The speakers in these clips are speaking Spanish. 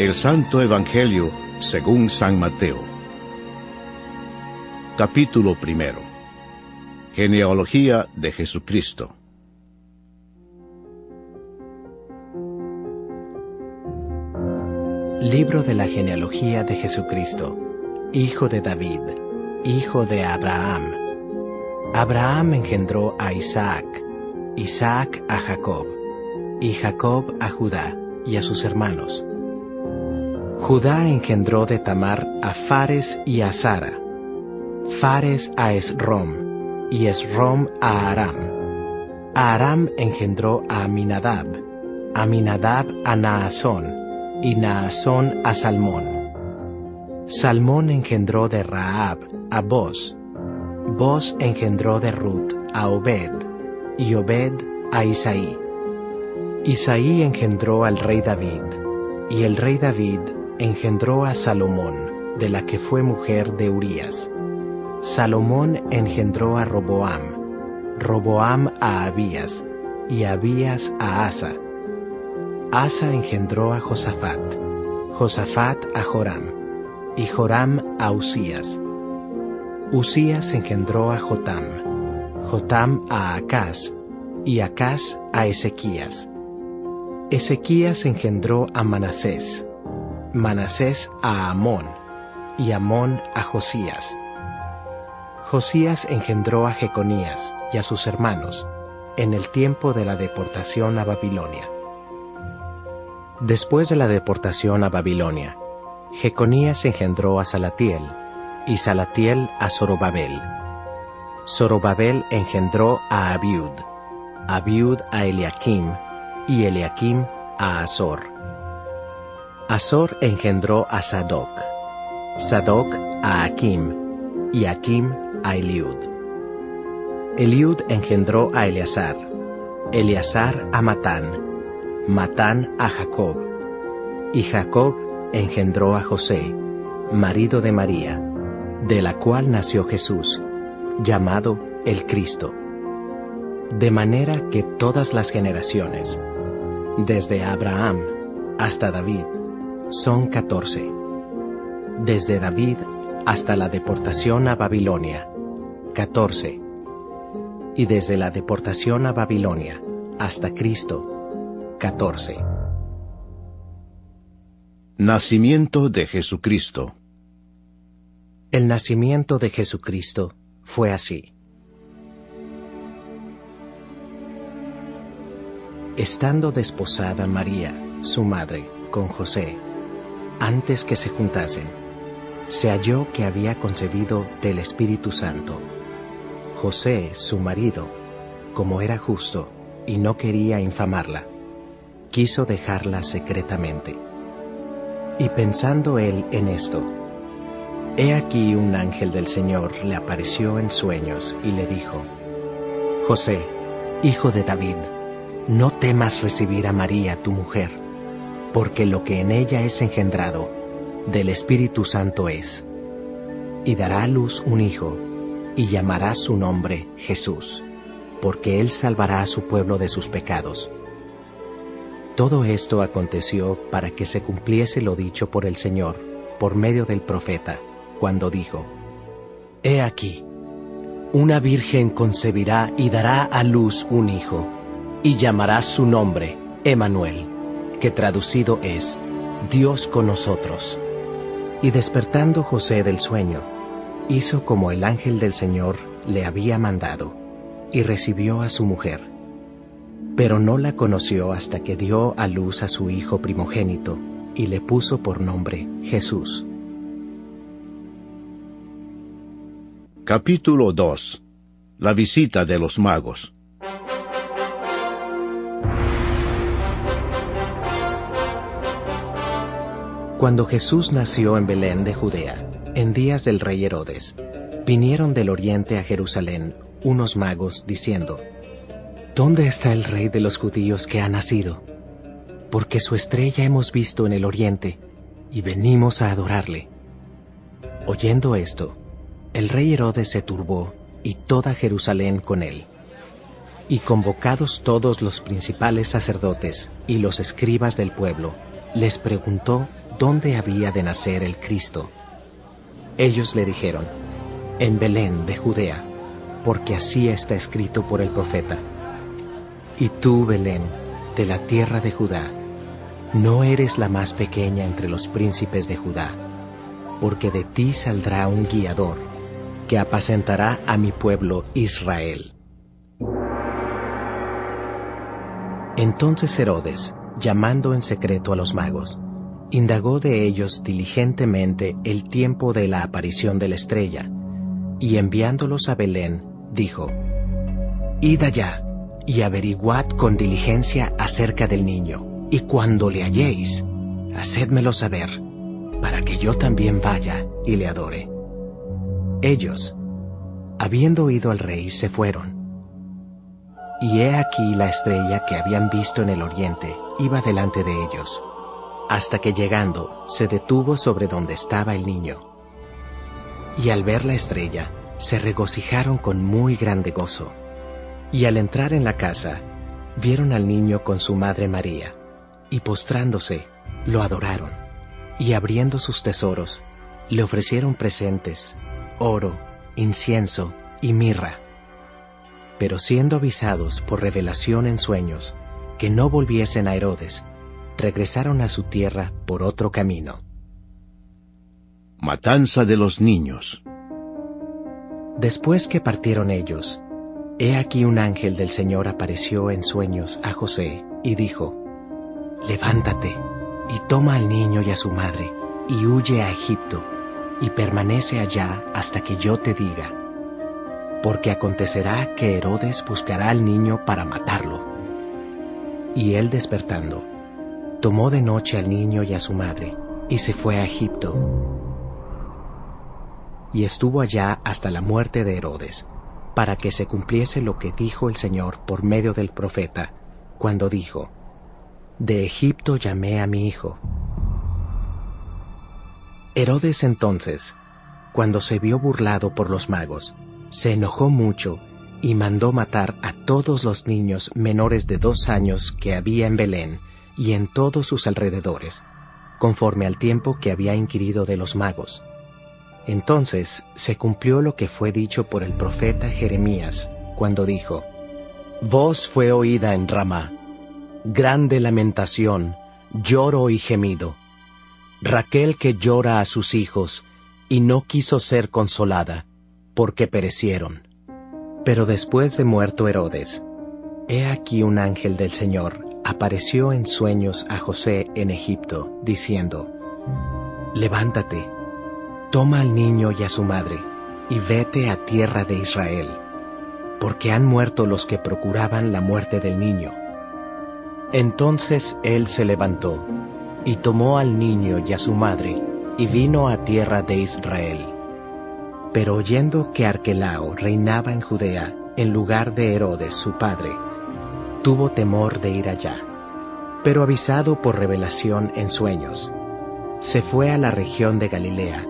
El Santo Evangelio según San Mateo. Capítulo 1. Genealogía de Jesucristo. Libro de la genealogía de Jesucristo, hijo de David, hijo de Abraham. Abraham engendró a Isaac, Isaac a Jacob, y Jacob a Judá y a sus hermanos. Judá engendró de Tamar a Fares y a Zara, Fares a Esrom, y Esrom a Aram. Aram engendró a Aminadab, Aminadab a Naasón, y Naasón a Salmón. Salmón engendró de Rahab a Boz, Boz engendró de Ruth a Obed, y Obed a Isaí. Isaí engendró al rey David, y el rey David engendró a Salomón, de la que fue mujer de Urías. Salomón engendró a Roboam, Roboam a Abías, y Abías a Asa. Asa engendró a Josafat, Josafat a Joram, y Joram a Usías. Usías engendró a Jotam, Jotam a Acaz, y Acaz a Ezequías. Ezequías engendró a Manasés, Manasés a Amón, y Amón a Josías. Josías engendró a Jeconías y a sus hermanos, en el tiempo de la deportación a Babilonia. Después de la deportación a Babilonia, Jeconías engendró a Salatiel, y Salatiel a Zorobabel. Zorobabel engendró a Abiud, Abiud a Eliakim, y Eliakim a Azor. Azor engendró a Sadoc, Sadoc a Akim, y Akim a Eliud. Eliud engendró a Eleazar, Eleazar a Matán, Matán a Jacob, y Jacob engendró a José, marido de María, de la cual nació Jesús, llamado el Cristo. De manera que todas las generaciones, desde Abraham hasta David, son 14. Desde David hasta la deportación a Babilonia, 14. Y desde la deportación a Babilonia hasta Cristo, 14. Nacimiento de Jesucristo. El nacimiento de Jesucristo fue así. Estando desposada María, su madre, con José, antes que se juntasen, se halló que había concebido del Espíritu Santo. José, su marido, como era justo y no quería infamarla, quiso dejarla secretamente. Y pensando él en esto, he aquí un ángel del Señor le apareció en sueños y le dijo: José, hijo de David, no temas recibir a María tu mujer, porque lo que en ella es engendrado del Espíritu Santo es, y dará a luz un hijo, y llamará su nombre Jesús, porque él salvará a su pueblo de sus pecados. Todo esto aconteció para que se cumpliese lo dicho por el Señor, por medio del profeta, cuando dijo: He aquí, una virgen concebirá y dará a luz un hijo, y llamará su nombre Emmanuel, que traducido es, Dios con nosotros. Y despertando José del sueño, hizo como el ángel del Señor le había mandado, y recibió a su mujer. Pero no la conoció hasta que dio a luz a su hijo primogénito, y le puso por nombre Jesús. Capítulo 2. La visita de los magos. Cuando Jesús nació en Belén de Judea, en días del rey Herodes, vinieron del oriente a Jerusalén unos magos diciendo: ¿Dónde está el rey de los judíos que ha nacido? Porque su estrella hemos visto en el oriente, y venimos a adorarle. Oyendo esto, el rey Herodes se turbó, y toda Jerusalén con él. Y convocados todos los principales sacerdotes y los escribas del pueblo, les preguntó dónde había de nacer el Cristo. Ellos le dijeron: en Belén de Judea, porque así está escrito por el profeta: y tú, Belén, de la tierra de Judá, no eres la más pequeña entre los príncipes de Judá, porque de ti saldrá un guiador, que apacentará a mi pueblo Israel. Entonces Herodes, llamando en secreto a los magos, indagó de ellos diligentemente el tiempo de la aparición de la estrella, y enviándolos a Belén, dijo: id allá, y averiguad con diligencia acerca del niño, y cuando le halléis, hacédmelo saber, para que yo también vaya y le adore. Ellos, habiendo oído al rey, se fueron. Y he aquí la estrella que habían visto en el oriente iba delante de ellos, hasta que llegando se detuvo sobre donde estaba el niño. Y al ver la estrella, se regocijaron con muy grande gozo. Y al entrar en la casa, vieron al niño con su madre María, y postrándose, lo adoraron, y abriendo sus tesoros, le ofrecieron presentes, oro, incienso y mirra. Pero siendo avisados por revelación en sueños, que no volviesen a Herodes, regresaron a su tierra por otro camino. Matanza de los niños. Después que partieron ellos, he aquí un ángel del Señor apareció en sueños a José, y dijo: levántate, y toma al niño y a su madre, y huye a Egipto, y permanece allá hasta que yo te diga. Porque acontecerá que Herodes buscará al niño para matarlo. Y él despertando, tomó de noche al niño y a su madre, y se fue a Egipto. Y estuvo allá hasta la muerte de Herodes, para que se cumpliese lo que dijo el Señor por medio del profeta, cuando dijo: de Egipto llamé a mi hijo. Herodes entonces, cuando se vio burlado por los magos, se enojó mucho y mandó matar a todos los niños menores de 2 años que había en Belén y en todos sus alrededores, conforme al tiempo que había inquirido de los magos. Entonces se cumplió lo que fue dicho por el profeta Jeremías, cuando dijo: voz fue oída en Ramá, grande lamentación, lloro y gemido. Raquel que llora a sus hijos, y no quiso ser consolada, porque perecieron. Pero después de muerto Herodes, he aquí un ángel del Señor apareció en sueños a José en Egipto, diciendo: levántate, toma al niño y a su madre, y vete a tierra de Israel, porque han muerto los que procuraban la muerte del niño. Entonces él se levantó, y tomó al niño y a su madre, y vino a tierra de Israel. Pero oyendo que Arquelao reinaba en Judea en lugar de Herodes su padre, tuvo temor de ir allá. Pero avisado por revelación en sueños, se fue a la región de Galilea,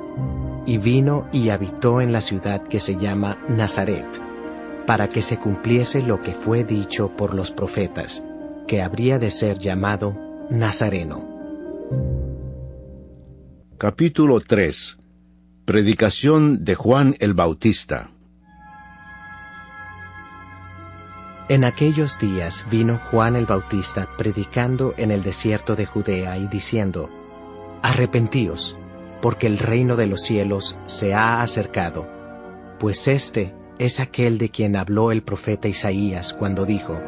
y vino y habitó en la ciudad que se llama Nazaret, para que se cumpliese lo que fue dicho por los profetas, que habría de ser llamado Nazareno. Capítulo 3. Predicación de Juan el Bautista. En aquellos días vino Juan el Bautista predicando en el desierto de Judea y diciendo: arrepentíos, porque el reino de los cielos se ha acercado. Pues este es aquel de quien habló el profeta Isaías cuando dijo: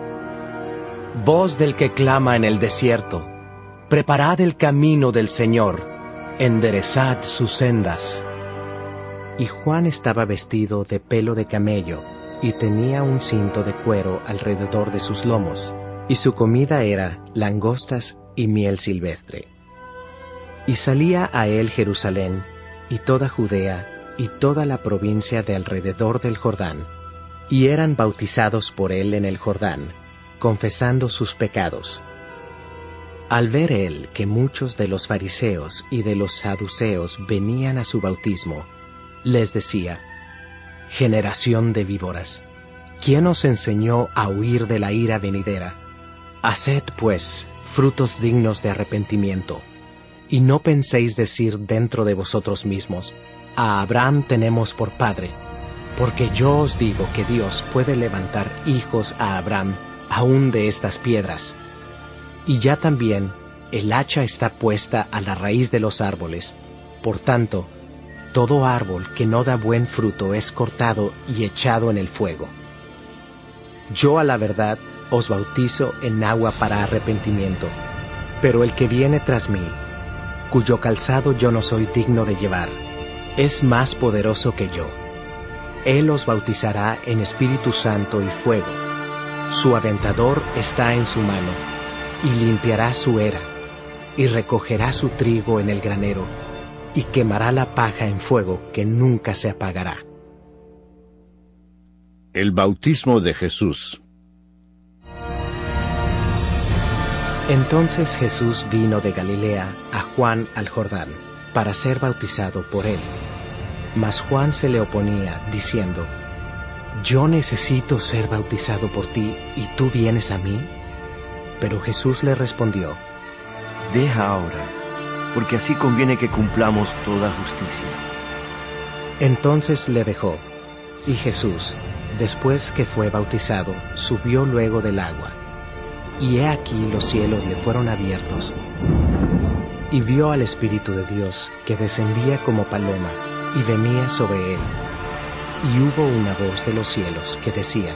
voz del que clama en el desierto, preparad el camino del Señor, enderezad sus sendas. Y Juan estaba vestido de pelo de camello, y tenía un cinto de cuero alrededor de sus lomos, y su comida era langostas y miel silvestre. Y salía a él Jerusalén, y toda Judea, y toda la provincia de alrededor del Jordán, y eran bautizados por él en el Jordán, confesando sus pecados. Al ver él que muchos de los fariseos y de los saduceos venían a su bautismo, les decía: generación de víboras, ¿quién os enseñó a huir de la ira venidera? Haced, pues, frutos dignos de arrepentimiento, Y no penséis decir dentro de vosotros mismos, a Abraham tenemos por padre, porque yo os digo que Dios puede levantar hijos a Abraham aún de estas piedras. Y ya también el hacha está puesta a la raíz de los árboles. Por tanto, todo árbol que no da buen fruto es cortado y echado en el fuego. Yo a la verdad os bautizo en agua para arrepentimiento, pero el que viene tras mí, cuyo calzado yo no soy digno de llevar, es más poderoso que yo. Él os bautizará en Espíritu Santo y fuego. Su aventador está en su mano, y limpiará su era, y recogerá su trigo en el granero, y quemará la paja en fuego que nunca se apagará. El bautismo de Jesús. Entonces Jesús vino de Galilea a Juan al Jordán, para ser bautizado por él. Mas Juan se le oponía, diciendo, «Yo necesito ser bautizado por ti, ¿y tú vienes a mí?» Pero Jesús le respondió, «Deja ahora, porque así conviene que cumplamos toda justicia». Entonces le dejó, y Jesús, después que fue bautizado, subió luego del agua. Y he aquí los cielos le fueron abiertos, y vio al Espíritu de Dios que descendía como paloma y venía sobre él. Y hubo una voz de los cielos que decía,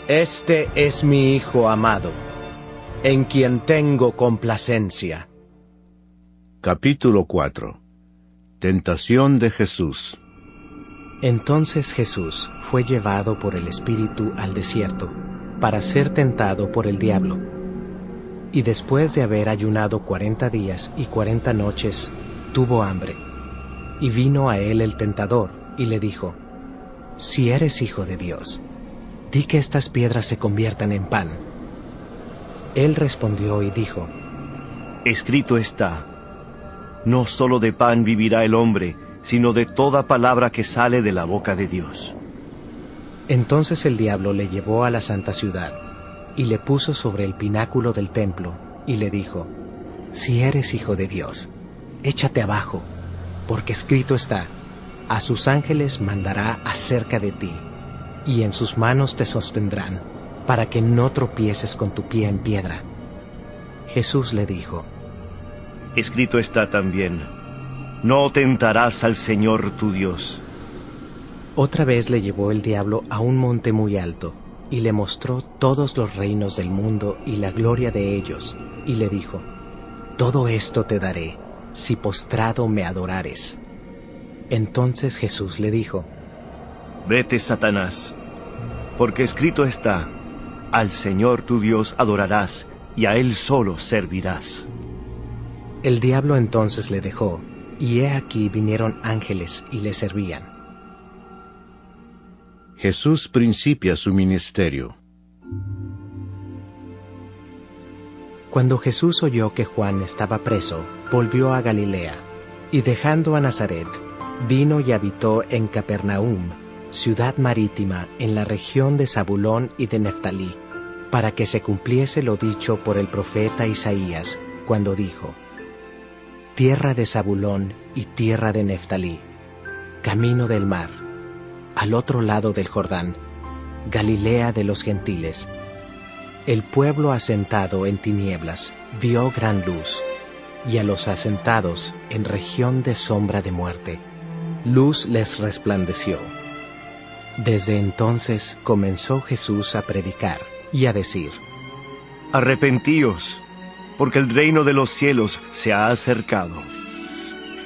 «Este es mi Hijo amado, en quien tengo complacencia». Capítulo 4. Tentación de Jesús. Entonces Jesús fue llevado por el Espíritu al desierto, para ser tentado por el diablo. Y después de haber ayunado 40 días y 40 noches, tuvo hambre. Y vino a él el tentador, y le dijo, «Si eres hijo de Dios, di que estas piedras se conviertan en pan». Él respondió y dijo, «Escrito está, no solo de pan vivirá el hombre, sino de toda palabra que sale de la boca de Dios». Entonces el diablo le llevó a la santa ciudad, y le puso sobre el pináculo del templo, y le dijo, «Si eres hijo de Dios, échate abajo, porque escrito está, a sus ángeles mandará acerca de ti, y en sus manos te sostendrán, para que no tropieces con tu pie en piedra». Jesús le dijo, «Escrito está también, no tentarás al Señor tu Dios». Otra vez le llevó el diablo a un monte muy alto, y le mostró todos los reinos del mundo y la gloria de ellos, y le dijo, «Todo esto te daré, si postrado me adorares». Entonces Jesús le dijo, «Vete, Satanás, porque escrito está, al Señor tu Dios adorarás, y a Él solo servirás». El diablo entonces le dejó, y he aquí vinieron ángeles y le servían. Jesús principia su ministerio. Cuando Jesús oyó que Juan estaba preso, volvió a Galilea, y dejando a Nazaret, vino y habitó en Capernaum, ciudad marítima en la región de Zabulón y de Neftalí, para que se cumpliese lo dicho por el profeta Isaías, cuando dijo, «Tierra de Zabulón y tierra de Neftalí, camino del mar, al otro lado del Jordán, Galilea de los gentiles. El pueblo asentado en tinieblas vio gran luz, y a los asentados en región de sombra de muerte, luz les resplandeció». Desde entonces comenzó Jesús a predicar y a decir, «Arrepentíos, porque el reino de los cielos se ha acercado».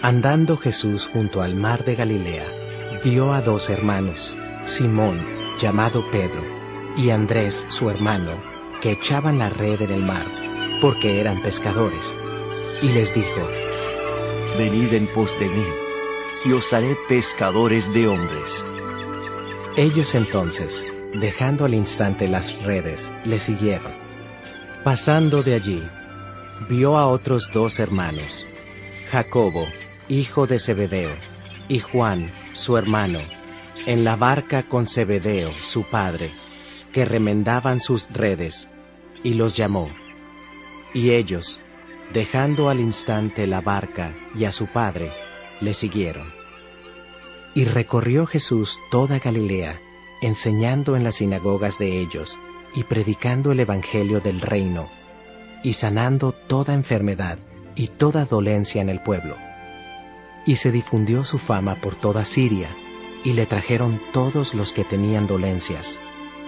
Andando Jesús junto al mar de Galilea, vio a 2 hermanos, Simón, llamado Pedro, y Andrés, su hermano, que echaban la red en el mar, porque eran pescadores, y les dijo, «Venid en pos de mí, y os haré pescadores de hombres». Ellos entonces, dejando al instante las redes, le siguieron. Pasando de allí, vio a otros 2 hermanos, Jacobo, hijo de Zebedeo, y Juan, su hermano, en la barca con Zebedeo, su padre, que remendaban sus redes, y los llamó. Y ellos, dejando al instante la barca y a su padre, le siguieron. Y recorrió Jesús toda Galilea, enseñando en las sinagogas de ellos, y predicando el evangelio del reino, y sanando toda enfermedad y toda dolencia en el pueblo. Y se difundió su fama por toda Siria, y le trajeron todos los que tenían dolencias,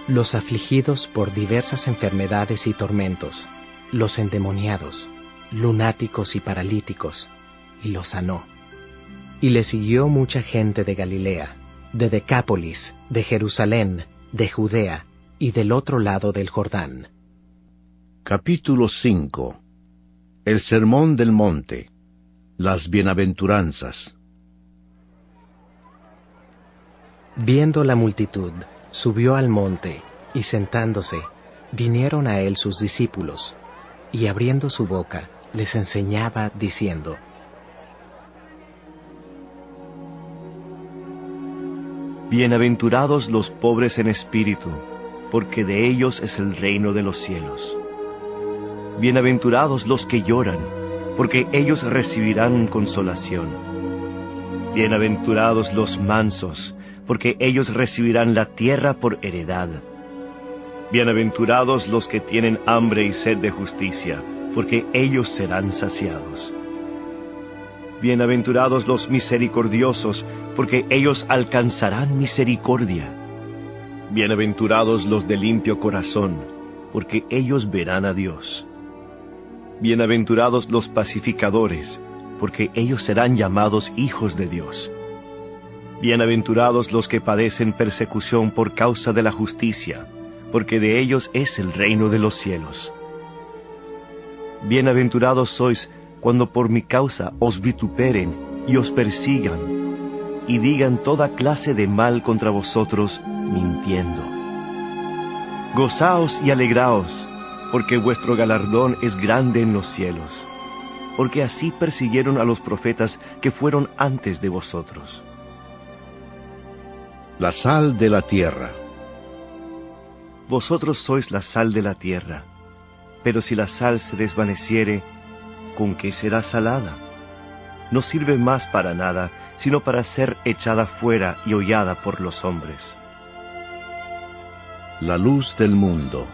los afligidos por diversas enfermedades y tormentos, los endemoniados, lunáticos y paralíticos, y los sanó. Y le siguió mucha gente de Galilea, de Decápolis, de Jerusalén, de Judea, y del otro lado del Jordán. Capítulo 5. El Sermón del Monte. Las Bienaventuranzas. Viendo la multitud, subió al monte, y sentándose, vinieron a él sus discípulos, y abriendo su boca, les enseñaba, diciendo: Bienaventurados los pobres en espíritu, porque de ellos es el reino de los cielos. Bienaventurados los que lloran, porque ellos recibirán consolación. Bienaventurados los mansos, porque ellos recibirán la tierra por heredad. Bienaventurados los que tienen hambre y sed de justicia, porque ellos serán saciados. Bienaventurados los misericordiosos, porque ellos alcanzarán misericordia. Bienaventurados los de limpio corazón, porque ellos verán a Dios. Bienaventurados los pacificadores, porque ellos serán llamados hijos de Dios. Bienaventurados los que padecen persecución por causa de la justicia, porque de ellos es el reino de los cielos. Bienaventurados sois cuando por mi causa os vituperen y os persigan, y digan toda clase de mal contra vosotros, mintiendo. Gozaos y alegraos, porque vuestro galardón es grande en los cielos, porque así persiguieron a los profetas que fueron antes de vosotros. La sal de la tierra. Vosotros sois la sal de la tierra, pero si la sal se desvaneciere, ¿con qué será salada? No sirve más para nada, sino para ser echada fuera y hollada por los hombres. La luz del mundo.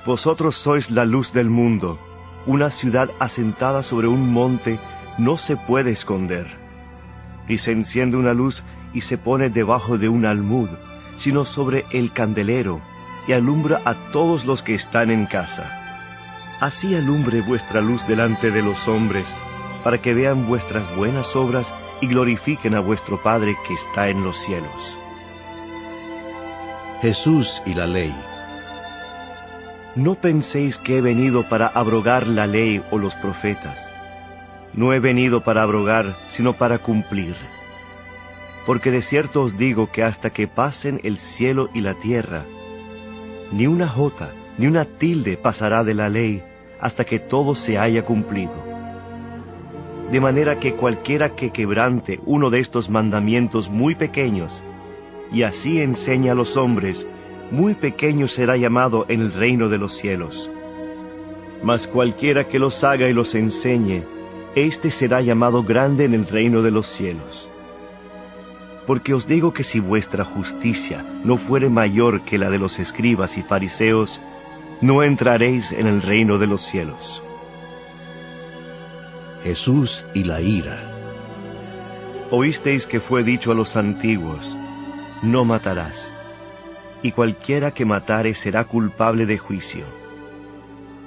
Vosotros sois la luz del mundo. Una ciudad asentada sobre un monte no se puede esconder. Ni se enciende una luz y se pone debajo de un almud, sino sobre el candelero, y alumbra a todos los que están en casa. Así alumbre vuestra luz delante de los hombres, para que vean vuestras buenas obras y glorifiquen a vuestro Padre que está en los cielos. Jesús y la ley. No penséis que he venido para abrogar la ley o los profetas. No he venido para abrogar, sino para cumplir. Porque de cierto os digo que hasta que pasen el cielo y la tierra, ni una jota, ni una tilde pasará de la ley, hasta que todo se haya cumplido. De manera que cualquiera que quebrante uno de estos mandamientos muy pequeños, y así enseña a los hombres, muy pequeño será llamado en el reino de los cielos. Mas cualquiera que los haga y los enseñe, éste será llamado grande en el reino de los cielos. Porque os digo que si vuestra justicia no fuere mayor que la de los escribas y fariseos, no entraréis en el reino de los cielos. Jesús y la ira. Oísteis que fue dicho a los antiguos: no matarás, y cualquiera que matare será culpable de juicio.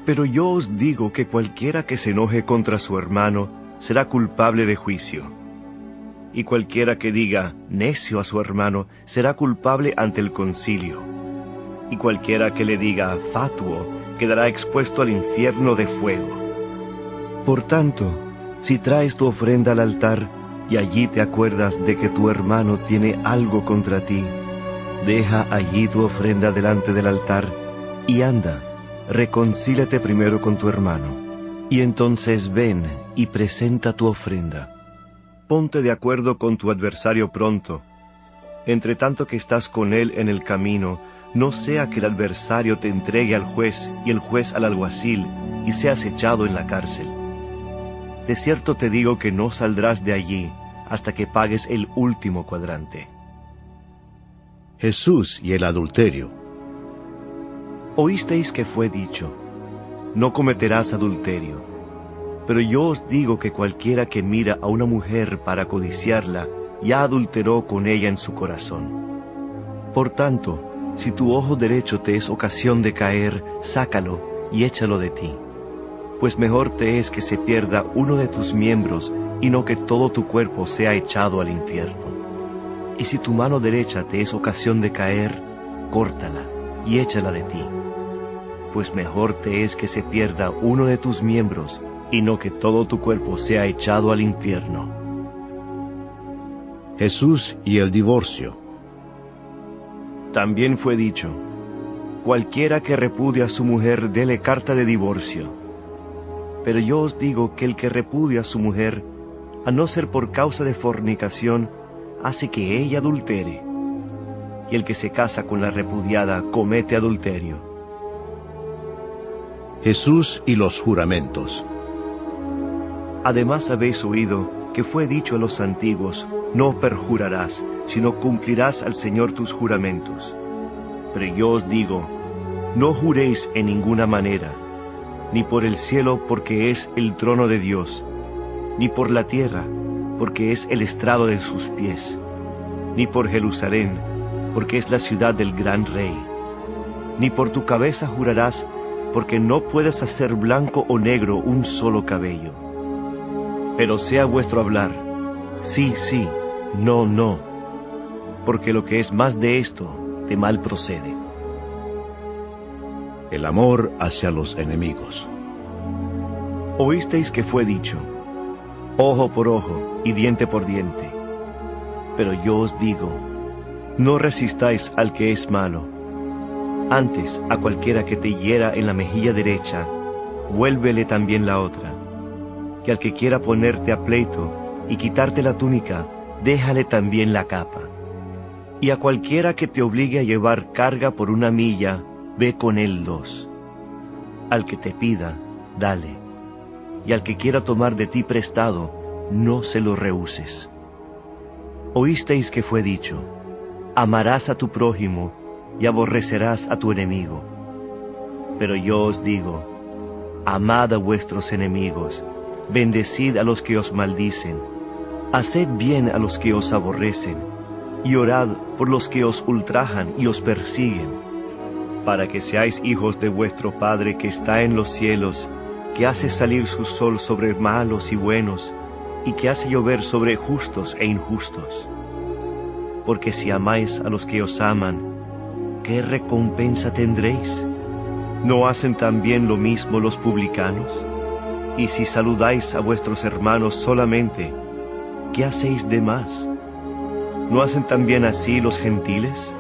Pero yo os digo que cualquiera que se enoje contra su hermano será culpable de juicio. Y cualquiera que diga necio a su hermano será culpable ante el concilio. Y cualquiera que le diga fatuo quedará expuesto al infierno de fuego. Por tanto, si traes tu ofrenda al altar y allí te acuerdas de que tu hermano tiene algo contra ti, deja allí tu ofrenda delante del altar y anda, reconcíliate primero con tu hermano, y entonces ven y presenta tu ofrenda. Ponte de acuerdo con tu adversario pronto. Entre tanto que estás con él en el camino, no sea que el adversario te entregue al juez y el juez al alguacil, y seas echado en la cárcel. De cierto te digo que no saldrás de allí hasta que pagues el último cuadrante. Jesús y el adulterio. Oísteis que fue dicho, no cometerás adulterio. Pero yo os digo que cualquiera que mira a una mujer para codiciarla, ya adulteró con ella en su corazón. Por tanto, si tu ojo derecho te es ocasión de caer, sácalo y échalo de ti. Pues mejor te es que se pierda uno de tus miembros, y no que todo tu cuerpo sea echado al infierno. Y si tu mano derecha te es ocasión de caer, córtala y échala de ti. Pues mejor te es que se pierda uno de tus miembros, y no que todo tu cuerpo sea echado al infierno. Jesús y el divorcio. También fue dicho, cualquiera que repudia a su mujer, dele carta de divorcio. Pero yo os digo que el que repudia a su mujer, a no ser por causa de fornicación, hace que ella adultere. Y el que se casa con la repudiada comete adulterio. Jesús y los juramentos. Además habéis oído que fue dicho a los antiguos, no perjurarás, sino cumplirás al Señor tus juramentos. Pero yo os digo, no juréis en ninguna manera, ni por el cielo, porque es el trono de Dios, ni por la tierra, porque es el estrado de sus pies, ni por Jerusalén, porque es la ciudad del gran rey. Ni por tu cabeza jurarás, porque no puedes hacer blanco o negro un solo cabello. Pero sea vuestro hablar, sí, sí, no, no, porque lo que es más de esto, de mal procede. El amor hacia los enemigos. Oísteis que fue dicho, ojo por ojo y diente por diente. Pero yo os digo, no resistáis al que es malo. Antes, a cualquiera que te hiera en la mejilla derecha, vuélvele también la otra. Que al que quiera ponerte a pleito y quitarte la túnica, déjale también la capa. Y a cualquiera que te obligue a llevar carga por 1 milla, ve con él 2. Al que te pida, dale. Y al que quiera tomar de ti prestado, no se lo rehuses. Oísteis que fue dicho, amarás a tu prójimo y aborrecerás a tu enemigo. Pero yo os digo, amad a vuestros enemigos, bendecid a los que os maldicen, haced bien a los que os aborrecen, y orad por los que os ultrajan y os persiguen, para que seáis hijos de vuestro Padre que está en los cielos, que hace salir su sol sobre malos y buenos, y que hace llover sobre justos e injustos. Porque si amáis a los que os aman, ¿qué recompensa tendréis? ¿No hacen también lo mismo los publicanos? Y si saludáis a vuestros hermanos solamente, ¿qué hacéis de más? ¿No hacen también así los gentiles?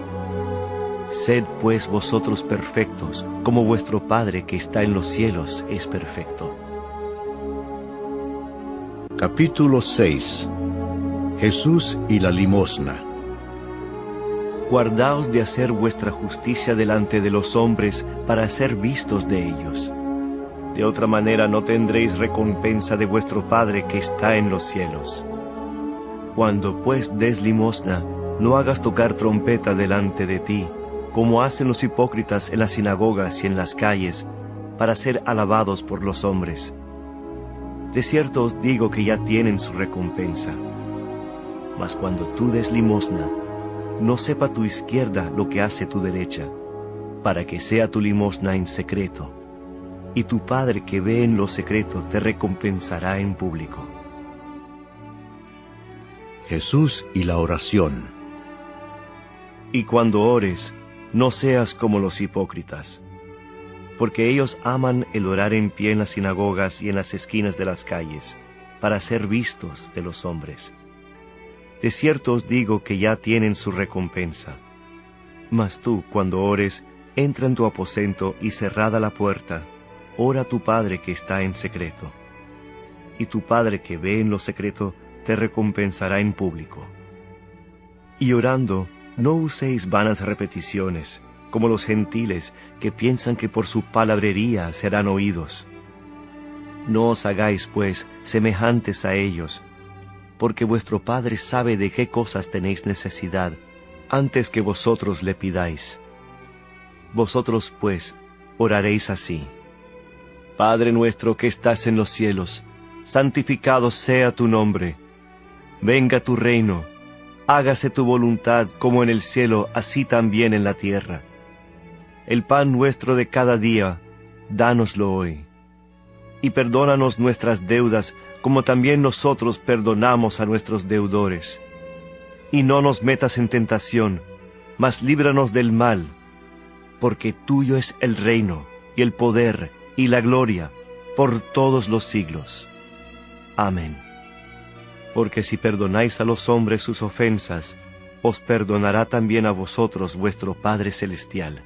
Sed pues vosotros perfectos, como vuestro Padre que está en los cielos es perfecto. Capítulo 6. Jesús y la limosna. Guardaos de hacer vuestra justicia delante de los hombres para ser vistos de ellos. De otra manera no tendréis recompensa de vuestro Padre que está en los cielos. Cuando pues des limosna, no hagas tocar trompeta delante de ti, como hacen los hipócritas en las sinagogas y en las calles, para ser alabados por los hombres. De cierto os digo que ya tienen su recompensa. Mas cuando tú des limosna, no sepa tu izquierda lo que hace tu derecha, para que sea tu limosna en secreto, y tu Padre que ve en lo secreto te recompensará en público. Jesús y la oración. Y cuando ores, no seas como los hipócritas, porque ellos aman el orar en pie en las sinagogas y en las esquinas de las calles, para ser vistos de los hombres. De cierto os digo que ya tienen su recompensa. Mas tú, cuando ores, entra en tu aposento y cerrada la puerta, ora a tu Padre que está en secreto. Y tu Padre que ve en lo secreto te recompensará en público. Y orando, no uséis vanas repeticiones, como los gentiles que piensan que por su palabrería serán oídos. No os hagáis, pues, semejantes a ellos, porque vuestro Padre sabe de qué cosas tenéis necesidad, antes que vosotros le pidáis. Vosotros, pues, oraréis así: Padre nuestro que estás en los cielos, santificado sea tu nombre. Venga tu reino, hágase tu voluntad como en el cielo, así también en la tierra. El pan nuestro de cada día, dánoslo hoy. Y perdónanos nuestras deudas, como también nosotros perdonamos a nuestros deudores. Y no nos metas en tentación, mas líbranos del mal, porque tuyo es el reino, y el poder, y la gloria, por todos los siglos. Amén. Porque si perdonáis a los hombres sus ofensas, os perdonará también a vosotros vuestro Padre Celestial.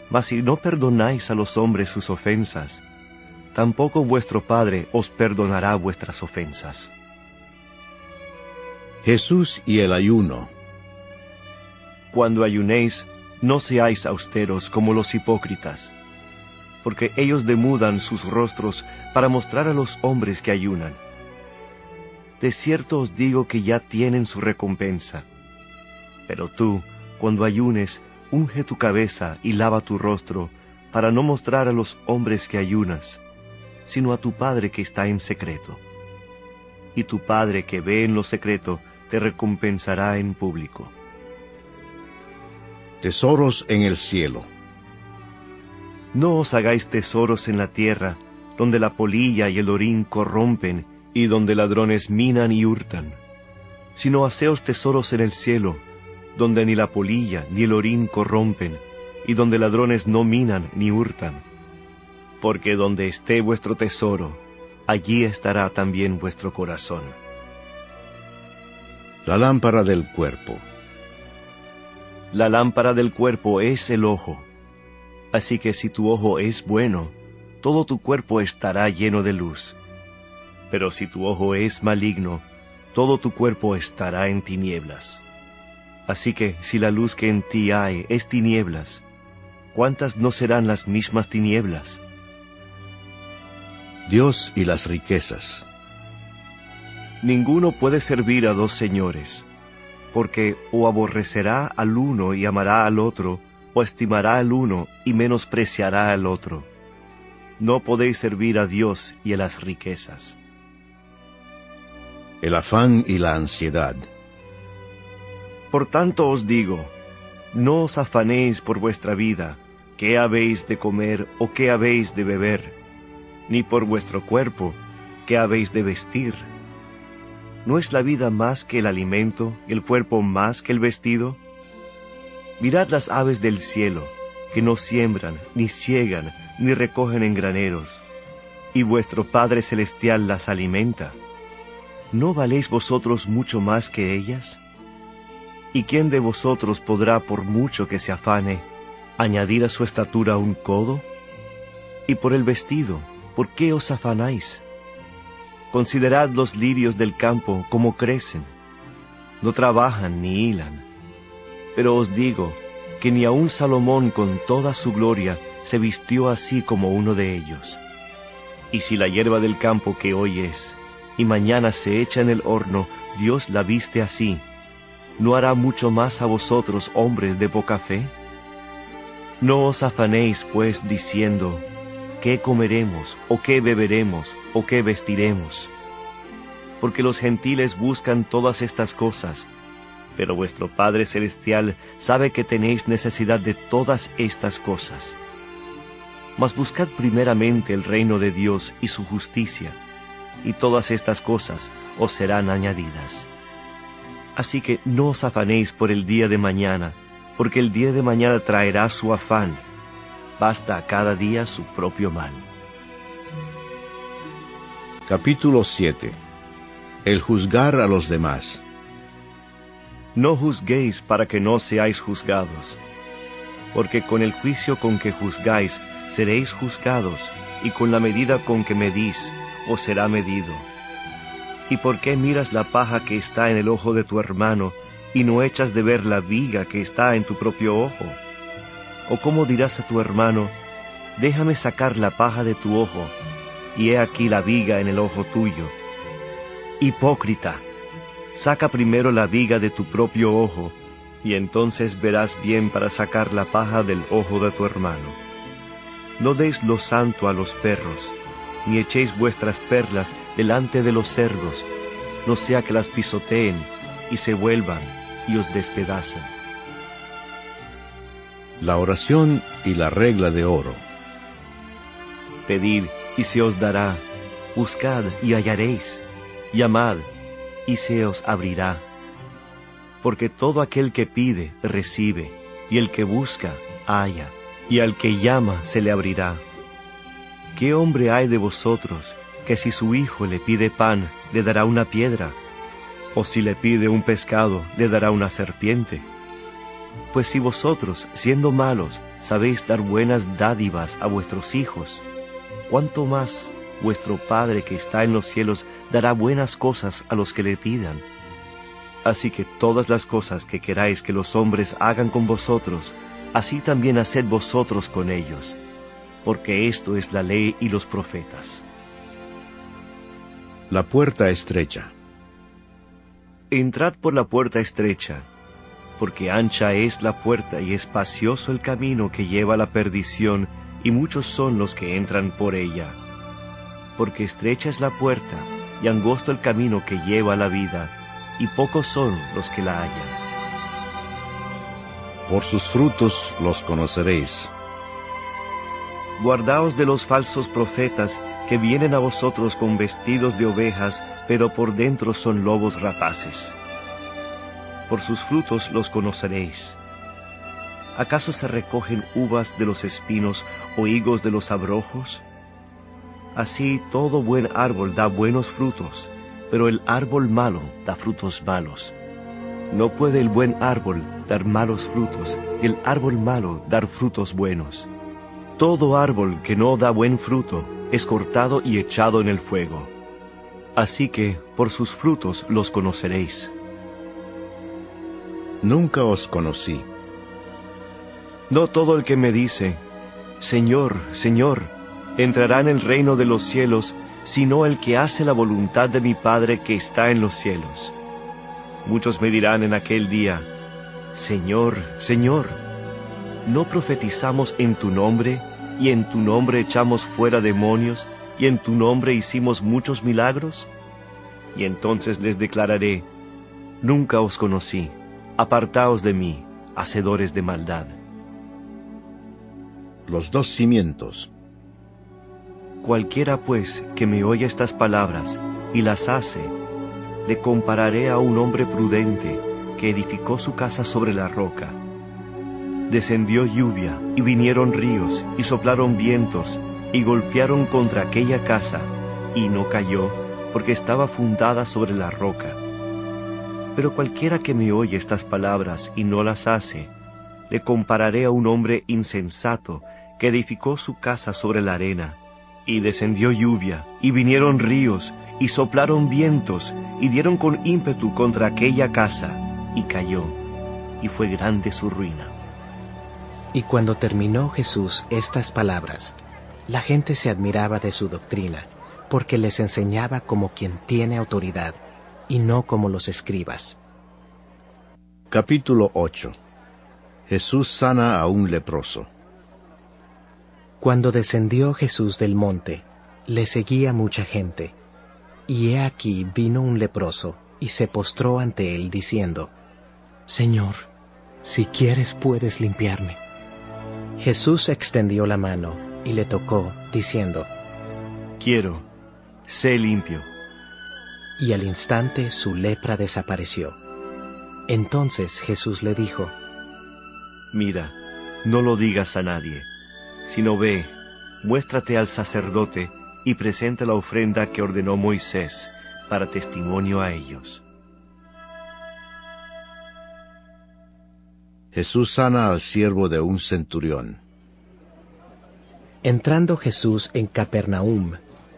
Mas si no perdonáis a los hombres sus ofensas, tampoco vuestro Padre os perdonará vuestras ofensas. Jesús y el ayuno. Cuando ayunéis, no seáis austeros como los hipócritas, porque ellos demudan sus rostros para mostrar a los hombres que ayunan. De cierto os digo que ya tienen su recompensa. Pero tú, cuando ayunes, unge tu cabeza y lava tu rostro, para no mostrar a los hombres que ayunas, sino a tu Padre que está en secreto. Y tu Padre que ve en lo secreto, te recompensará en público. Tesoros en el cielo. No os hagáis tesoros en la tierra, donde la polilla y el orín corrompen, y donde ladrones minan y hurtan, sino haceos tesoros en el cielo, donde ni la polilla ni el orín corrompen, y donde ladrones no minan ni hurtan. Porque donde esté vuestro tesoro, allí estará también vuestro corazón. La lámpara del cuerpo. La lámpara del cuerpo es el ojo. Así que si tu ojo es bueno, todo tu cuerpo estará lleno de luz. Pero si tu ojo es maligno, todo tu cuerpo estará en tinieblas. Así que si la luz que en ti hay es tinieblas, ¿cuántas no serán las mismas tinieblas? Dios y las riquezas. Ninguno puede servir a dos señores, porque o aborrecerá al uno y amará al otro, o estimará al uno y menospreciará al otro. No podéis servir a Dios y a las riquezas. El afán y la ansiedad. Por tanto os digo, no os afanéis por vuestra vida, qué habéis de comer o qué habéis de beber, ni por vuestro cuerpo, qué habéis de vestir. ¿No es la vida más que el alimento, y el cuerpo más que el vestido? Mirad las aves del cielo, que no siembran, ni siegan, ni recogen en graneros, y vuestro Padre Celestial las alimenta. ¿No valéis vosotros mucho más que ellas? ¿Y quién de vosotros podrá, por mucho que se afane, añadir a su estatura un codo? Y por el vestido, ¿por qué os afanáis? Considerad los lirios del campo, cómo crecen. No trabajan ni hilan. Pero os digo que ni aun Salomón con toda su gloria se vistió así como uno de ellos. Y si la hierba del campo que hoy es, y mañana se echa en el horno, Dios la viste así, ¿no hará mucho más a vosotros, hombres de poca fe? No os afanéis, pues, diciendo, ¿qué comeremos, o qué beberemos, o qué vestiremos? Porque los gentiles buscan todas estas cosas, pero vuestro Padre Celestial sabe que tenéis necesidad de todas estas cosas. Mas buscad primeramente el reino de Dios y su justicia, y todas estas cosas os serán añadidas. Así que no os afanéis por el día de mañana, porque el día de mañana traerá su afán. Basta a cada día su propio mal. Capítulo 7. El juzgar a los demás. No juzguéis para que no seáis juzgados, porque con el juicio con que juzgáis seréis juzgados, y con la medida con que medís os será medido. ¿Y por qué miras la paja que está en el ojo de tu hermano, y no echas de ver la viga que está en tu propio ojo? ¿O cómo dirás a tu hermano, déjame sacar la paja de tu ojo, y he aquí la viga en el ojo tuyo. Hipócrita, saca primero la viga de tu propio ojo, y entonces verás bien para sacar la paja del ojo de tu hermano. No deis lo santo a los perros, ni echéis vuestras perlas delante de los cerdos, no sea que las pisoteen y se vuelvan y os despedacen. La oración y la regla de oro. Pedid y se os dará, buscad y hallaréis, llamad y se os abrirá. Porque todo aquel que pide, recibe, y el que busca, halla, y al que llama se le abrirá. ¿Qué hombre hay de vosotros que si su hijo le pide pan, le dará una piedra? ¿O si le pide un pescado, le dará una serpiente? Pues si vosotros, siendo malos, sabéis dar buenas dádivas a vuestros hijos, ¿cuánto más vuestro Padre que está en los cielos dará buenas cosas a los que le pidan? Así que todas las cosas que queráis que los hombres hagan con vosotros, así también haced vosotros con ellos, porque esto es la ley y los profetas. La puerta estrecha. Entrad por la puerta estrecha, porque ancha es la puerta y espacioso el camino que lleva a la perdición, y muchos son los que entran por ella. Porque estrecha es la puerta, y angosto el camino que lleva a la vida, y pocos son los que la hallan. Por sus frutos los conoceréis. Guardaos de los falsos profetas, que vienen a vosotros con vestidos de ovejas, pero por dentro son lobos rapaces. Por sus frutos los conoceréis. ¿Acaso se recogen uvas de los espinos o higos de los abrojos? Así todo buen árbol da buenos frutos, pero el árbol malo da frutos malos. No puede el buen árbol dar malos frutos, y el árbol malo dar frutos buenos. Todo árbol que no da buen fruto es cortado y echado en el fuego. Así que por sus frutos los conoceréis. Nunca os conocí. No todo el que me dice, Señor, Señor, entrará en el reino de los cielos, sino el que hace la voluntad de mi Padre que está en los cielos. Muchos me dirán en aquel día, Señor, Señor, ¿no profetizamos en tu nombre, y en tu nombre echamos fuera demonios, y en tu nombre hicimos muchos milagros? Y entonces les declararé, nunca os conocí, apartaos de mí, hacedores de maldad. Los dos cimientos. Cualquiera pues que me oye estas palabras y las hace, le compararé a un hombre prudente que edificó su casa sobre la roca. Descendió lluvia y vinieron ríos y soplaron vientos y golpearon contra aquella casa, y no cayó, porque estaba fundada sobre la roca. Pero cualquiera que me oye estas palabras y no las hace, le compararé a un hombre insensato que edificó su casa sobre la arena. Y descendió lluvia, y vinieron ríos, y soplaron vientos, y dieron con ímpetu contra aquella casa, y cayó, y fue grande su ruina. Y cuando terminó Jesús estas palabras, la gente se admiraba de su doctrina, porque les enseñaba como quien tiene autoridad, y no como los escribas. Capítulo 8. Jesús sana a un leproso. Cuando descendió Jesús del monte, le seguía mucha gente, y he aquí vino un leproso, y se postró ante él, diciendo, Señor, si quieres puedes limpiarme. Jesús extendió la mano, y le tocó, diciendo, Quiero, sé limpio. Y al instante su lepra desapareció. Entonces Jesús le dijo, Mira, no lo digas a nadie, sino ve, muéstrate al sacerdote y presenta la ofrenda que ordenó Moisés para testimonio a ellos. Jesús sana al siervo de un centurión. Entrando Jesús en Capernaum,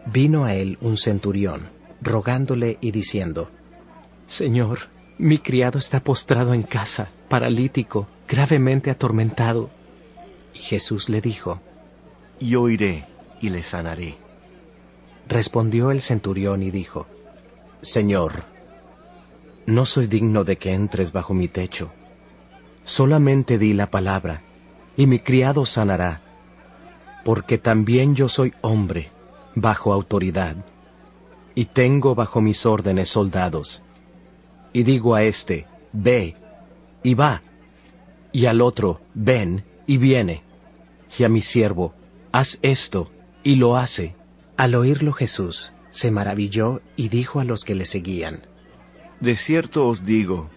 vino a él un centurión, rogándole y diciendo, Señor, mi criado está postrado en casa, paralítico, gravemente atormentado. Y Jesús le dijo, Yo iré y le sanaré. Respondió el centurión y dijo: Señor, no soy digno de que entres bajo mi techo. Solamente di la palabra, y mi criado sanará, porque también yo soy hombre, bajo autoridad, y tengo bajo mis órdenes soldados. Y digo a este, ve, y va, y al otro, ven, y viene, y a mi siervo, haz esto, y lo hace. Al oírlo Jesús se maravilló y dijo a los que le seguían: De cierto os digo,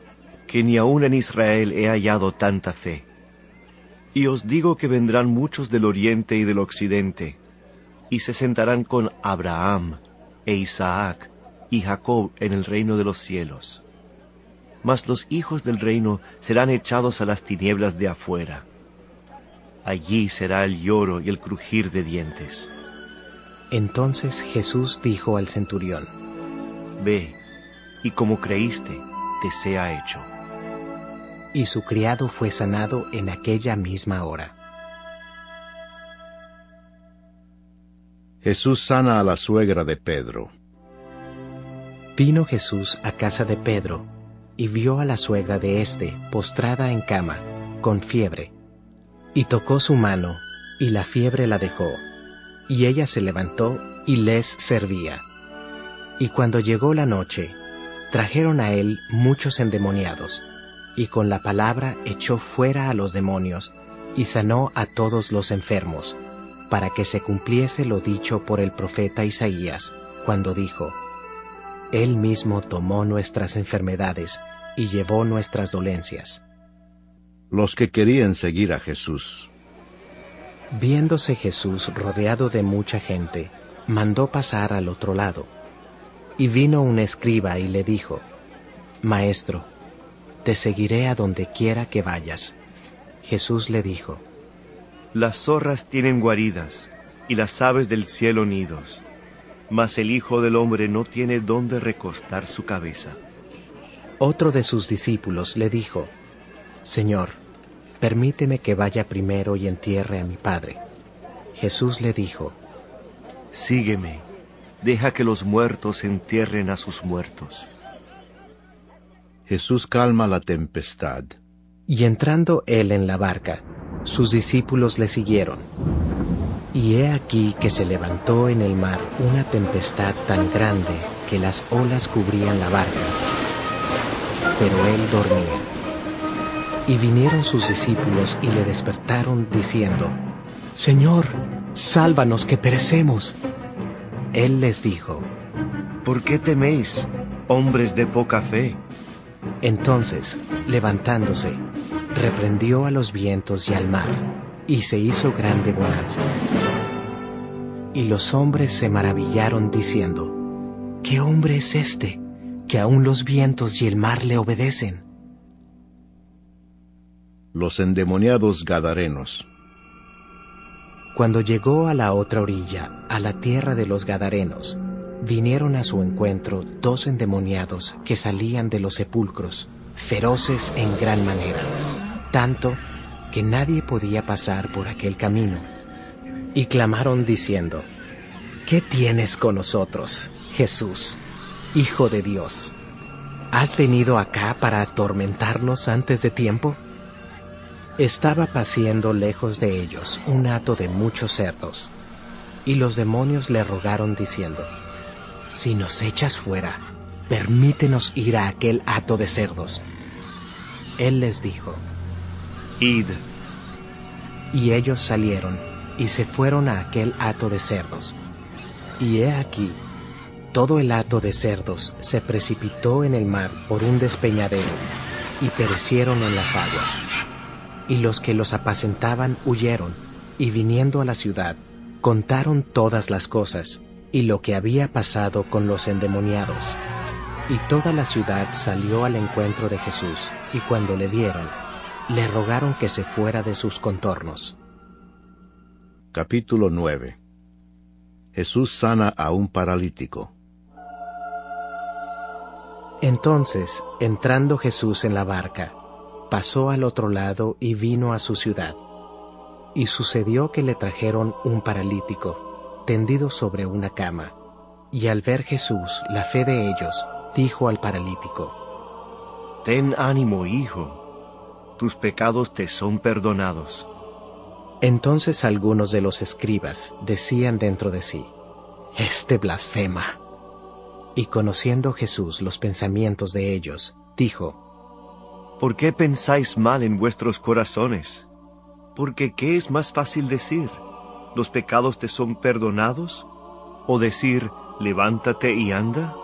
que ni aun en Israel he hallado tanta fe. Y os digo que vendrán muchos del oriente y del occidente, y se sentarán con Abraham, e Isaac, y Jacob en el reino de los cielos. Mas los hijos del reino serán echados a las tinieblas de afuera. Allí será el lloro y el crujir de dientes. Entonces Jesús dijo al centurión: Ve, y como creíste, te sea hecho. Y su criado fue sanado en aquella misma hora. Jesús sana a la suegra de Pedro. Vino Jesús a casa de Pedro, y vio a la suegra de éste postrada en cama, con fiebre. Y tocó su mano, y la fiebre la dejó, y ella se levantó y les servía. Y cuando llegó la noche, trajeron a él muchos endemoniados, y con la palabra echó fuera a los demonios, y sanó a todos los enfermos, para que se cumpliese lo dicho por el profeta Isaías, cuando dijo: Él mismo tomó nuestras enfermedades y llevó nuestras dolencias. Los que querían seguir a Jesús. Viéndose Jesús rodeado de mucha gente, mandó pasar al otro lado. Y vino un escriba y le dijo: Maestro, te seguiré a donde quiera que vayas. Jesús le dijo: Las zorras tienen guaridas, y las aves del cielo nidos, mas el Hijo del Hombre no tiene dónde recostar su cabeza. Otro de sus discípulos le dijo: Señor, permíteme que vaya primero y entierre a mi padre. Jesús le dijo: Sígueme, deja que los muertos entierren a sus muertos. Jesús calma la tempestad. Y entrando él en la barca, sus discípulos le siguieron. Y he aquí que se levantó en el mar una tempestad tan grande que las olas cubrían la barca, pero él dormía. Y vinieron sus discípulos y le despertaron diciendo: Señor, sálvanos que perecemos. Él les dijo: ¿Por qué teméis, hombres de poca fe? Entonces, levantándose, reprendió a los vientos y al mar, y se hizo grande bonanza. Y los hombres se maravillaron diciendo: ¿Qué hombre es este, que aun los vientos y el mar le obedecen? Los endemoniados gadarenos. Cuando llegó a la otra orilla, a la tierra de los gadarenos, vinieron a su encuentro 2 endemoniados que salían de los sepulcros, feroces en gran manera, tanto que nadie podía pasar por aquel camino. Y clamaron diciendo: ¿Qué tienes con nosotros, Jesús, Hijo de Dios? ¿Has venido acá para atormentarnos antes de tiempo? Estaba paciendo lejos de ellos un hato de muchos cerdos, y los demonios le rogaron diciendo: Si nos echas fuera, permítenos ir a aquel hato de cerdos. Él les dijo: Id. Y ellos salieron y se fueron a aquel hato de cerdos. Y he aquí, todo el hato de cerdos se precipitó en el mar por un despeñadero, y perecieron en las aguas. Y los que los apacentaban huyeron, y viniendo a la ciudad, contaron todas las cosas, y lo que había pasado con los endemoniados. Y toda la ciudad salió al encuentro de Jesús, y cuando le vieron, le rogaron que se fuera de sus contornos. Capítulo 9. Jesús sana a un paralítico. Entonces, entrando Jesús en la barca, pasó al otro lado y vino a su ciudad. Y sucedió que le trajeron un paralítico, tendido sobre una cama, Y al ver Jesús la fe de ellos, dijo al paralítico: Ten ánimo, hijo, tus pecados te son perdonados. Entonces algunos de los escribas decían dentro de sí: Este blasfema. Y conociendo Jesús los pensamientos de ellos, dijo: ¿Por qué pensáis mal en vuestros corazones? Porque ¿qué es más fácil decir? ¿Los pecados te son perdonados? ¿O decir, levántate y anda?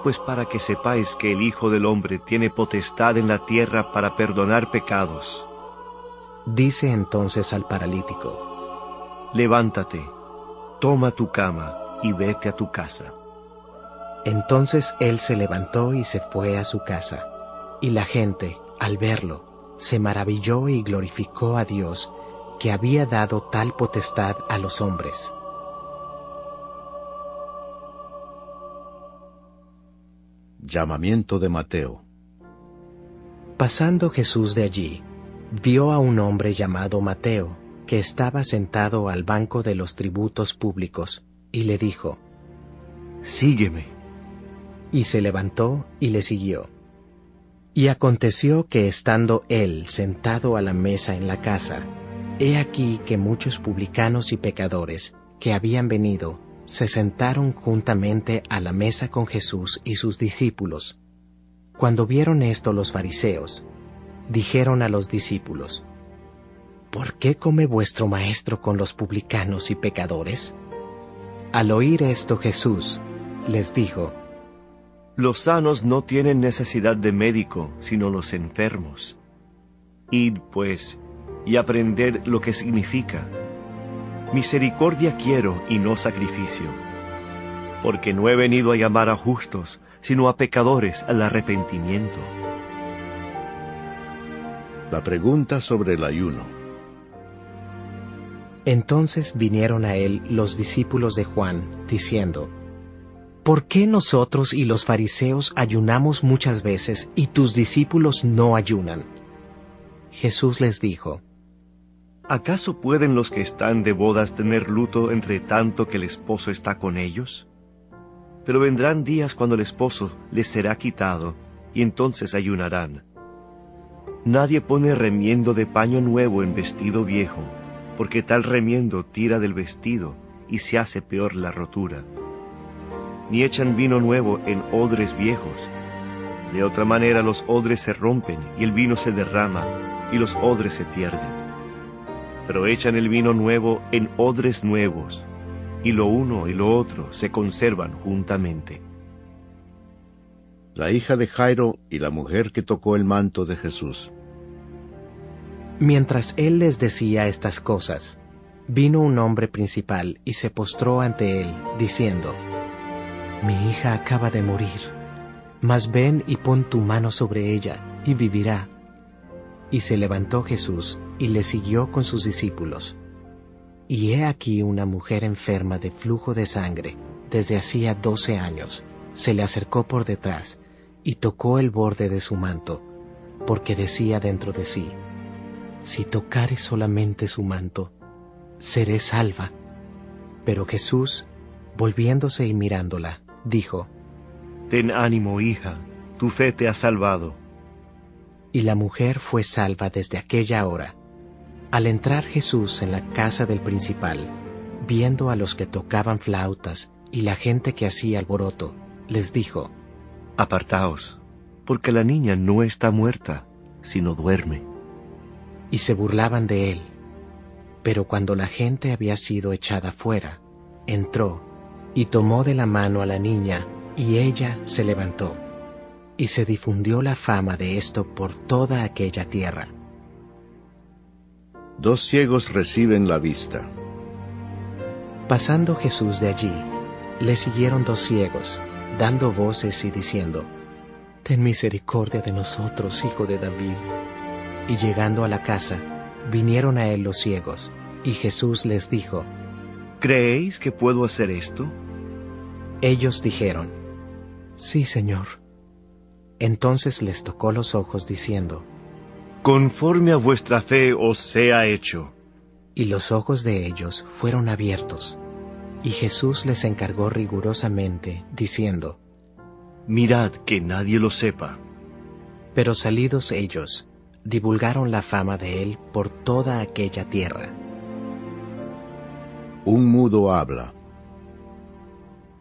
Pues para que sepáis que el Hijo del Hombre tiene potestad en la tierra para perdonar pecados. Dice entonces al paralítico: Levántate, toma tu cama y vete a tu casa. Entonces él se levantó y se fue a su casa, y la gente, al verlo, se maravilló y glorificó a Dios, que había dado tal potestad a los hombres. Llamamiento de Mateo. Pasando Jesús de allí, vio a un hombre llamado Mateo, que estaba sentado al banco de los tributos públicos, y le dijo: Sígueme. Y se levantó y le siguió. Y aconteció que estando él sentado a la mesa en la casa, he aquí que muchos publicanos y pecadores, que habían venido, se sentaron juntamente a la mesa con Jesús y sus discípulos. Cuando vieron esto los fariseos, dijeron a los discípulos: ¿Por qué come vuestro maestro con los publicanos y pecadores? Al oír esto Jesús les dijo: Los sanos no tienen necesidad de médico, sino los enfermos. Id, pues, y aprended lo que significa: misericordia quiero y no sacrificio, porque no he venido a llamar a justos, sino a pecadores al arrepentimiento. La pregunta sobre el ayuno. Entonces vinieron a él los discípulos de Juan, diciendo: ¿Por qué nosotros y los fariseos ayunamos muchas veces y tus discípulos no ayunan? Jesús les dijo: ¿Acaso pueden los que están de bodas tener luto entre tanto que el esposo está con ellos? Pero vendrán días cuando el esposo les será quitado, y entonces ayunarán. Nadie pone remiendo de paño nuevo en vestido viejo, porque tal remiendo tira del vestido, y se hace peor la rotura. Ni echan vino nuevo en odres viejos. De otra manera los odres se rompen, y el vino se derrama, y los odres se pierden. Pero echan el vino nuevo en odres nuevos, y lo uno y lo otro se conservan juntamente. La hija de Jairo y la mujer que tocó el manto de Jesús. Mientras él les decía estas cosas, vino un hombre principal y se postró ante él, diciendo: Mi hija acaba de morir, mas ven y pon tu mano sobre ella, y vivirá. Y se levantó Jesús, y le siguió con sus discípulos. Y he aquí una mujer enferma de flujo de sangre, desde hacía 12 años, se le acercó por detrás, y tocó el borde de su manto, porque decía dentro de sí: Si tocare solamente su manto, seré salva. Pero Jesús, volviéndose y mirándola, dijo: Ten ánimo, hija, tu fe te ha salvado. Y la mujer fue salva desde aquella hora. Al entrar Jesús en la casa del principal, viendo a los que tocaban flautas y la gente que hacía alboroto, les dijo: Apartaos, porque la niña no está muerta, sino duerme. Y se burlaban de él. Pero cuando la gente había sido echada fuera, entró y tomó de la mano a la niña, y ella se levantó. Y se difundió la fama de esto por toda aquella tierra. 2 ciegos reciben la vista. Pasando Jesús de allí, le siguieron 2 ciegos, dando voces y diciendo: Ten misericordia de nosotros, Hijo de David. Y llegando a la casa, vinieron a él los ciegos, y Jesús les dijo: ¿Creéis que puedo hacer esto? Ellos dijeron: Sí, Señor. Entonces les tocó los ojos, diciendo: Conforme a vuestra fe os sea hecho. Y los ojos de ellos fueron abiertos. Y Jesús les encargó rigurosamente, diciendo: Mirad que nadie lo sepa. Pero salidos ellos, divulgaron la fama de él por toda aquella tierra. Un mudo habla.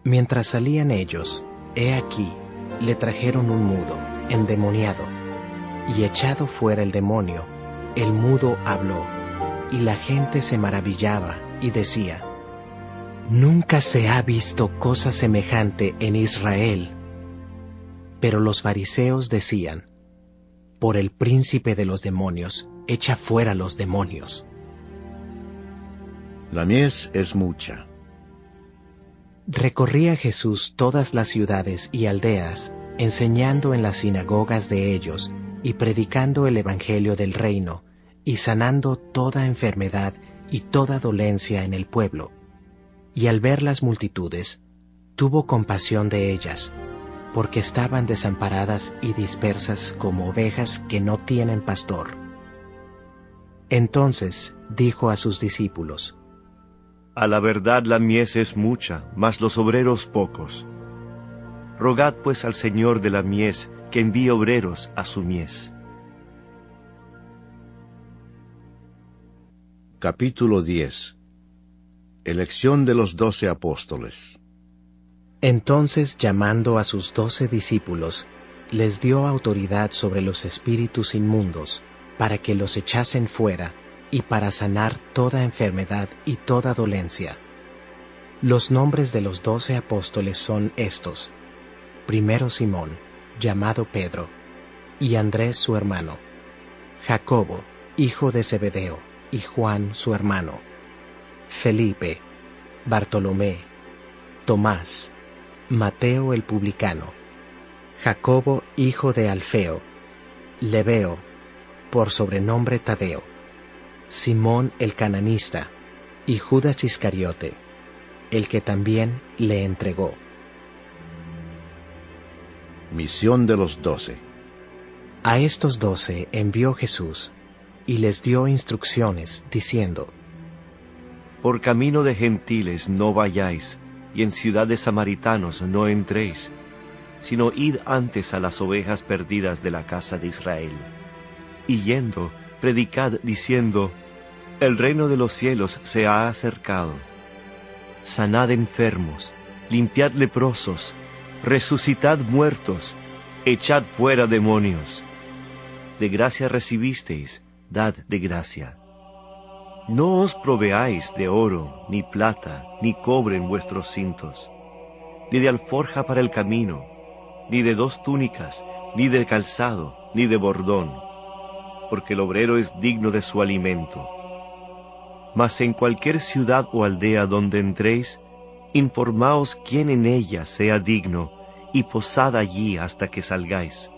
Mientras salían ellos, he aquí, le trajeron un mudo, endemoniado, y echado fuera el demonio, el mudo habló, y la gente se maravillaba y decía: Nunca se ha visto cosa semejante en Israel. Pero los fariseos decían: Por el príncipe de los demonios, echa fuera los demonios. La mies es mucha. Recorría Jesús todas las ciudades y aldeas, enseñando en las sinagogas de ellos, y predicando el evangelio del reino, y sanando toda enfermedad y toda dolencia en el pueblo. Y al ver las multitudes, tuvo compasión de ellas, porque estaban desamparadas y dispersas como ovejas que no tienen pastor. Entonces dijo a sus discípulos: A la verdad la mies es mucha, mas los obreros pocos. Rogad pues al Señor de la mies que envíe obreros a su mies. Capítulo 10. Elección de los 12 apóstoles. Entonces, llamando a sus 12 discípulos, les dio autoridad sobre los espíritus inmundos, para que los echasen fuera, y para sanar toda enfermedad y toda dolencia. Los nombres de los 12 apóstoles son estos: primero Simón, llamado Pedro, y Andrés su hermano, Jacobo, hijo de Zebedeo, y Juan su hermano, Felipe, Bartolomé, Tomás, Mateo el publicano, Jacobo hijo de Alfeo, Lebeo, por sobrenombre Tadeo, Simón el cananista, y Judas Iscariote, el que también le entregó. Misión de los 12. A estos 12 envió Jesús, y les dio instrucciones, diciendo: Por camino de gentiles no vayáis, y en ciudad de samaritanos no entréis, sino id antes a las ovejas perdidas de la casa de Israel. Y yendo, predicad diciendo: El reino de los cielos se ha acercado. Sanad enfermos, limpiad leprosos, resucitad muertos, echad fuera demonios. De gracia recibisteis, dad de gracia. No os proveáis de oro, ni plata, ni cobre en vuestros cintos, ni de alforja para el camino, ni de 2 túnicas, ni de calzado, ni de bordón, porque el obrero es digno de su alimento. Mas en cualquier ciudad o aldea donde entréis, informaos quién en ella sea digno, y posad allí hasta que salgáis.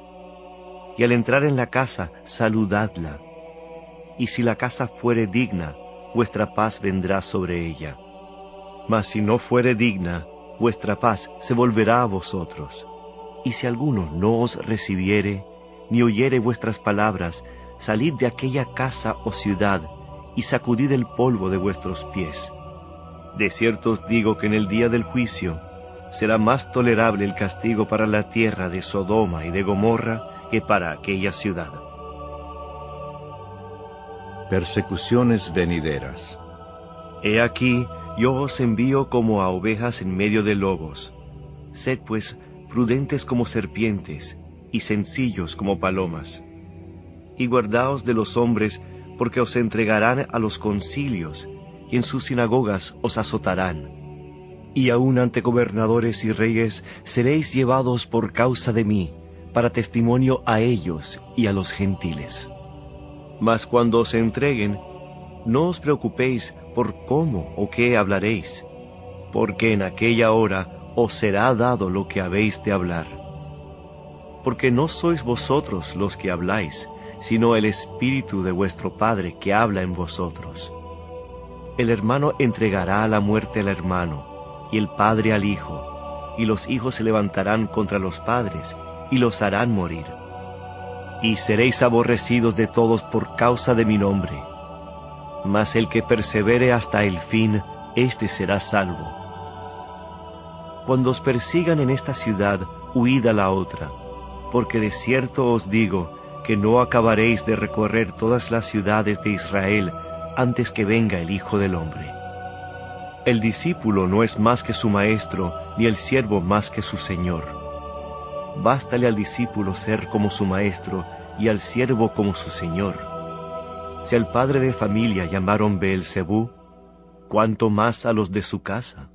Y al entrar en la casa, saludadla. Y si la casa fuere digna, vuestra paz vendrá sobre ella. Mas si no fuere digna, vuestra paz se volverá a vosotros. Y si alguno no os recibiere, ni oyere vuestras palabras, salid de aquella casa o ciudad, y sacudid el polvo de vuestros pies. De cierto os digo que en el día del juicio será más tolerable el castigo para la tierra de Sodoma y de Gomorra que para aquella ciudad. Persecuciones venideras. He aquí, yo os envío como a ovejas en medio de lobos. Sed pues prudentes como serpientes, y sencillos como palomas. Y guardaos de los hombres, porque os entregarán a los concilios, y en sus sinagogas os azotarán. Y aun ante gobernadores y reyes seréis llevados por causa de mí, para testimonio a ellos y a los gentiles. Mas cuando os entreguen, no os preocupéis por cómo o qué hablaréis, porque en aquella hora os será dado lo que habéis de hablar. Porque no sois vosotros los que habláis, sino el Espíritu de vuestro Padre que habla en vosotros. El hermano entregará a la muerte al hermano, y el padre al hijo, y los hijos se levantarán contra los padres, y los harán morir. Y seréis aborrecidos de todos por causa de mi nombre. Mas el que persevere hasta el fin, éste será salvo. Cuando os persigan en esta ciudad, huid a la otra, porque de cierto os digo que no acabaréis de recorrer todas las ciudades de Israel antes que venga el Hijo del Hombre. El discípulo no es más que su maestro, ni el siervo más que su señor. Bástale al discípulo ser como su maestro, y al siervo como su señor. Si al padre de familia llamaron Beelzebú, ¿cuánto más a los de su casa?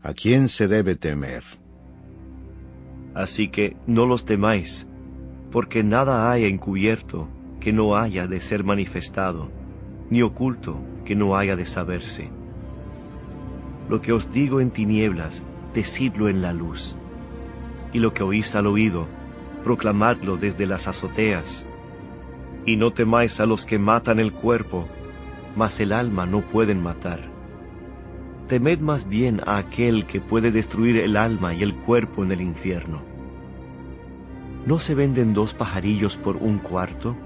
¿A quién se debe temer? Así que no los temáis, porque nada hay encubierto que no haya de ser manifestado, ni oculto que no haya de saberse. Lo que os digo en tinieblas, decidlo en la luz, y lo que oís al oído, proclamadlo desde las azoteas. Y no temáis a los que matan el cuerpo, mas el alma no pueden matar. Temed más bien a aquel que puede destruir el alma y el cuerpo en el infierno. ¿No se venden 2 pajarillos por 1 cuarto?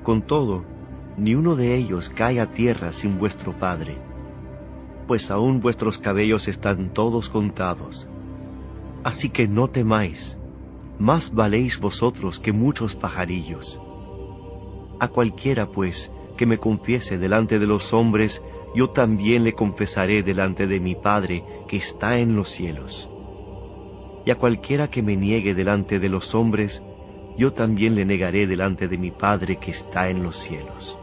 Con todo, ni uno de ellos cae a tierra sin vuestro Padre, pues aún vuestros cabellos están todos contados. Así que no temáis, más valéis vosotros que muchos pajarillos. A cualquiera, pues, que me confiese delante de los hombres, yo también le confesaré delante de mi Padre que está en los cielos. Y a cualquiera que me niegue delante de los hombres, yo también le negaré delante de mi Padre que está en los cielos.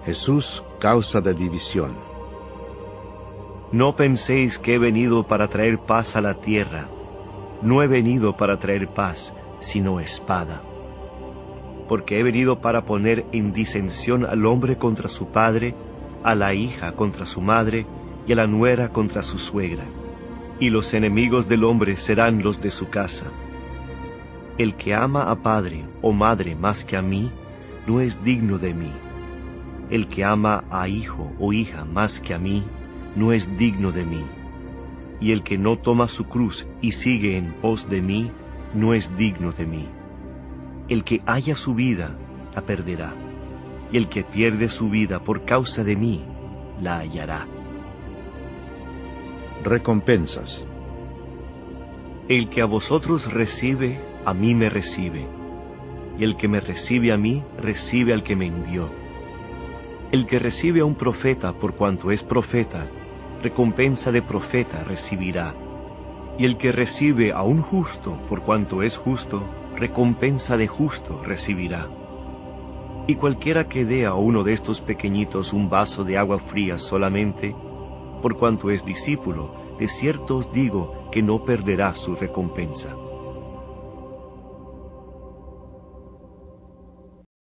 Jesús, causa de división. No penséis que he venido para traer paz a la tierra. No he venido para traer paz, sino espada. Porque he venido para poner en disensión al hombre contra su padre, a la hija contra su madre, y a la nuera contra su suegra. Y los enemigos del hombre serán los de su casa. El que ama a padre o madre más que a mí, no es digno de mí. El que ama a hijo o hija más que a mí, no es digno de mí. Y el que no toma su cruz y sigue en pos de mí, no es digno de mí. El que haya su vida, la perderá, y el que pierde su vida por causa de mí, la hallará. Recompensas. El que a vosotros recibe, a mí me recibe, y el que me recibe a mí, recibe al que me envió. El que recibe a un profeta por cuanto es profeta, recompensa de profeta recibirá, y el que recibe a un justo por cuanto es justo, recompensa de justo recibirá. Y cualquiera que dé a uno de estos pequeñitos un vaso de agua fría solamente, por cuanto es discípulo, de cierto os digo que no perderá su recompensa.